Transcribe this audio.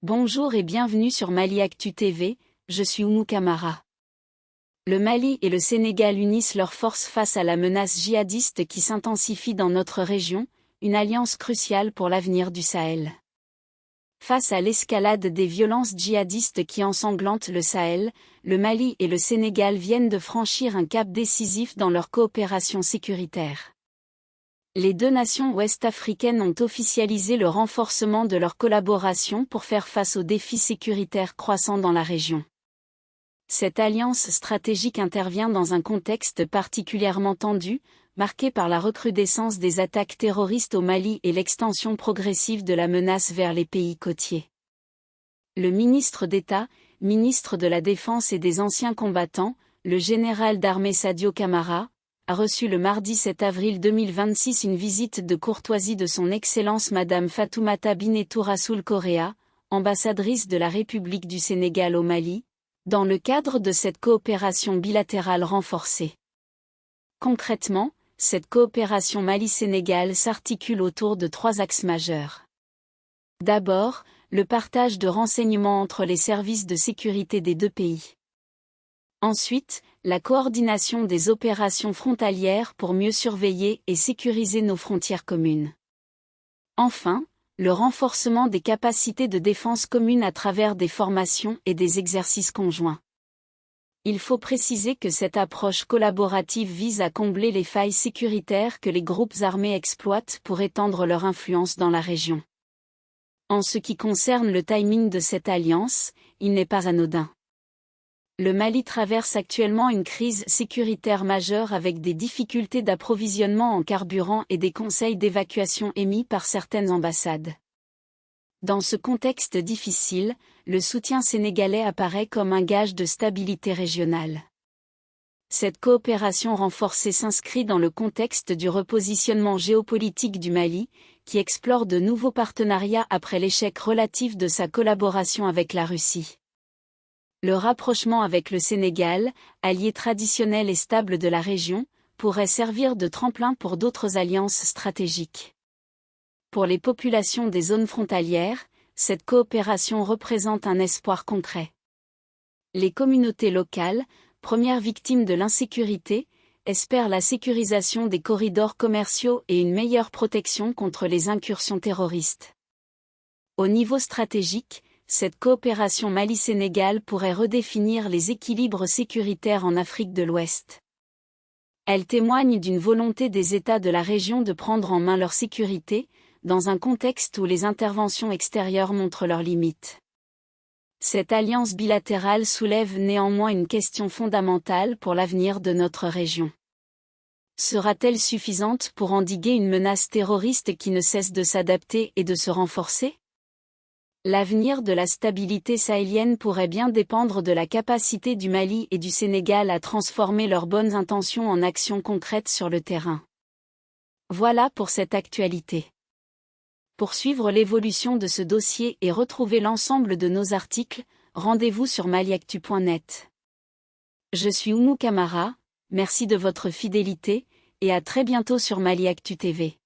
Bonjour et bienvenue sur Mali Actu TV, je suis Oumou Camara. Le Mali et le Sénégal unissent leurs forces face à la menace djihadiste qui s'intensifie dans notre région, une alliance cruciale pour l'avenir du Sahel. Face à l'escalade des violences djihadistes qui ensanglantent le Sahel, le Mali et le Sénégal viennent de franchir un cap décisif dans leur coopération sécuritaire. Les deux nations ouest-africaines ont officialisé le renforcement de leur collaboration pour faire face aux défis sécuritaires croissants dans la région. Cette alliance stratégique intervient dans un contexte particulièrement tendu, marqué par la recrudescence des attaques terroristes au Mali et l'extension progressive de la menace vers les pays côtiers. Le ministre d'État, ministre de la Défense et des Anciens Combattants, le général d'armée Sadio Camara, a reçu le mardi 7 avril 2026 une visite de courtoisie de son Excellence Madame Fatoumata Binnetou Rassoul Correa, ambassadrice de la République du Sénégal au Mali, dans le cadre de cette coopération bilatérale renforcée. Concrètement, cette coopération Mali-Sénégal s'articule autour de trois axes majeurs. D'abord, le partage de renseignements entre les services de sécurité des deux pays. Ensuite, la coordination des opérations frontalières pour mieux surveiller et sécuriser nos frontières communes. Enfin, le renforcement des capacités de défense communes à travers des formations et des exercices conjoints. Il faut préciser que cette approche collaborative vise à combler les failles sécuritaires que les groupes armés exploitent pour étendre leur influence dans la région. En ce qui concerne le timing de cette alliance, il n'est pas anodin. Le Mali traverse actuellement une crise sécuritaire majeure avec des difficultés d'approvisionnement en carburant et des conseils d'évacuation émis par certaines ambassades. Dans ce contexte difficile, le soutien sénégalais apparaît comme un gage de stabilité régionale. Cette coopération renforcée s'inscrit dans le contexte du repositionnement géopolitique du Mali, qui explore de nouveaux partenariats après l'échec relatif de sa collaboration avec la Russie. Le rapprochement avec le Sénégal, allié traditionnel et stable de la région, pourrait servir de tremplin pour d'autres alliances stratégiques. Pour les populations des zones frontalières, cette coopération représente un espoir concret. Les communautés locales, premières victimes de l'insécurité, espèrent la sécurisation des corridors commerciaux et une meilleure protection contre les incursions terroristes. Au niveau stratégique, cette coopération Mali-Sénégal pourrait redéfinir les équilibres sécuritaires en Afrique de l'Ouest. Elle témoigne d'une volonté des États de la région de prendre en main leur sécurité, dans un contexte où les interventions extérieures montrent leurs limites. Cette alliance bilatérale soulève néanmoins une question fondamentale pour l'avenir de notre région. Sera-t-elle suffisante pour endiguer une menace terroriste qui ne cesse de s'adapter et de se renforcer ? L'avenir de la stabilité sahélienne pourrait bien dépendre de la capacité du Mali et du Sénégal à transformer leurs bonnes intentions en actions concrètes sur le terrain. Voilà pour cette actualité. Pour suivre l'évolution de ce dossier et retrouver l'ensemble de nos articles, rendez-vous sur maliactu.net. Je suis Oumou Camara, merci de votre fidélité, et à très bientôt sur Mali Actu TV.